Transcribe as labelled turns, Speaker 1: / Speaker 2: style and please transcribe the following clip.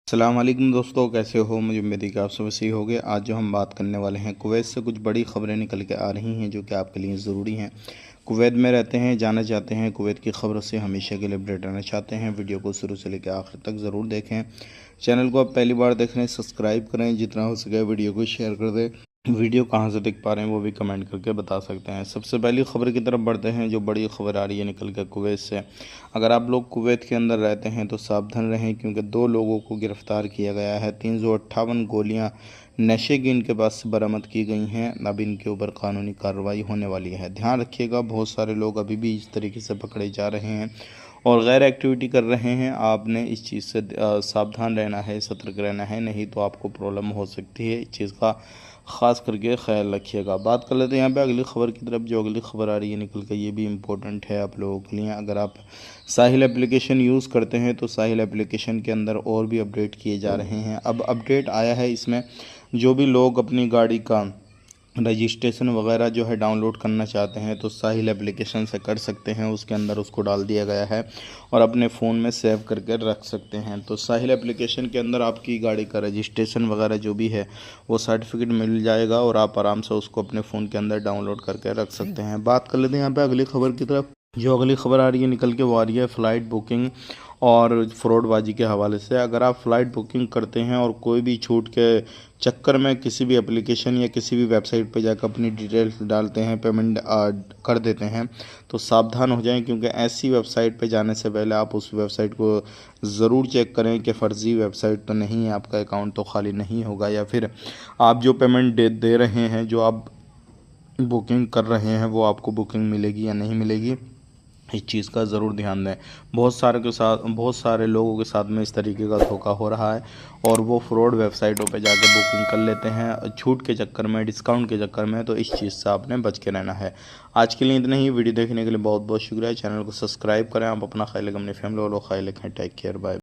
Speaker 1: अस्सलाम वालेकुम दोस्तों, कैसे हो? मुझे उम्मीद है कि आप सब सही होंगे। आज जो हम बात करने वाले हैं, कुवैत से कुछ बड़ी ख़बरें निकल के आ रही हैं जो कि आपके लिए ज़रूरी हैं। कुवैत में रहते हैं, जाना चाहते हैं, कुवैत की ख़बरों से हमेशा के लिए अपडेट रहना चाहते हैं, वीडियो को शुरू से लेकर आखिर तक ज़रूर देखें। चैनल को आप पहली बार देख रहे हैं, सब्सक्राइब करें, जितना हो सके वीडियो को शेयर कर दें। वीडियो कहाँ से देख पा रहे हैं वो भी कमेंट करके बता सकते हैं। सबसे पहली खबर की तरफ बढ़ते हैं, जो बड़ी खबर आ रही है निकल कर कुवैत से। अगर आप लोग कुवैत के अंदर रहते हैं तो सावधान रहें, क्योंकि 2 लोगों को गिरफ़्तार किया गया है। 358 गोलियां नशे की इनके पास से बरामद की गई हैं। अब इनके ऊपर कानूनी कार्रवाई होने वाली है। ध्यान रखिएगा, बहुत सारे लोग अभी भी इस तरीके से पकड़े जा रहे हैं और गैर एक्टिविटी कर रहे हैं। आपने इस चीज़ से सावधान रहना है, सतर्क रहना है, नहीं तो आपको प्रॉब्लम हो सकती है। इस चीज़ का ख़ास करके ख्याल रखिएगा। बात कर लेते हैं यहाँ पे अगली ख़बर की तरफ। जो अगली ख़बर आ रही है निकल कर, ये भी इम्पोर्टेंट है आप लोगों के लिए। अगर आप साहिल एप्लीकेशन यूज़ करते हैं तो साहिल एप्लीकेशन के अंदर और भी अपडेट किए जा रहे हैं। अब अपडेट आया है इसमें, जो भी लोग अपनी गाड़ी का रजिस्ट्रेशन वगैरह जो है डाउनलोड करना चाहते हैं तो साहिल एप्लीकेशन से कर सकते हैं। उसके अंदर उसको डाल दिया गया है और अपने फ़ोन में सेव करके रख सकते हैं। तो साहिल एप्लीकेशन के अंदर आपकी गाड़ी का रजिस्ट्रेशन वगैरह जो भी है वो सर्टिफिकेट मिल जाएगा और आप आराम से उसको अपने फ़ोन के अंदर डाउनलोड करके रख सकते हैं। बात कर लेते हैं यहाँ पर अगली खबर की तरफ। जो अगली खबर आ रही है निकल के, वो आ रही है फ़्लाइट बुकिंग और फ्रॉडबाजी के हवाले से। अगर आप फ़्लाइट बुकिंग करते हैं और कोई भी छूट के चक्कर में किसी भी एप्लीकेशन या किसी भी वेबसाइट पर जाकर अपनी डिटेल्स डालते हैं, पेमेंट कर देते हैं, तो सावधान हो जाएं, क्योंकि ऐसी वेबसाइट पर जाने से पहले आप उस वेबसाइट को ज़रूर चेक करें कि फ़र्ज़ी वेबसाइट तो नहीं है, आपका अकाउंट तो खाली नहीं होगा, या फिर आप जो पेमेंट दे रहे हैं, जो आप बुकिंग कर रहे हैं, वो आपको बुकिंग मिलेगी या नहीं मिलेगी। इस चीज़ का ज़रूर ध्यान दें। बहुत सारे लोगों के साथ में इस तरीके का धोखा हो रहा है और वो फ्रॉड वेबसाइटों पे जाकर बुकिंग कर लेते हैं छूट के चक्कर में, डिस्काउंट के चक्कर में। तो इस चीज़ से आपने बच के रहना है। आज के लिए इतना ही। वीडियो देखने के लिए बहुत बहुत शुक्रिया। चैनल को सब्सक्राइब करें। आप अपना ख्याल रखें, अपनी फैमिली वालों का ख्याल रखें। Take care, bye.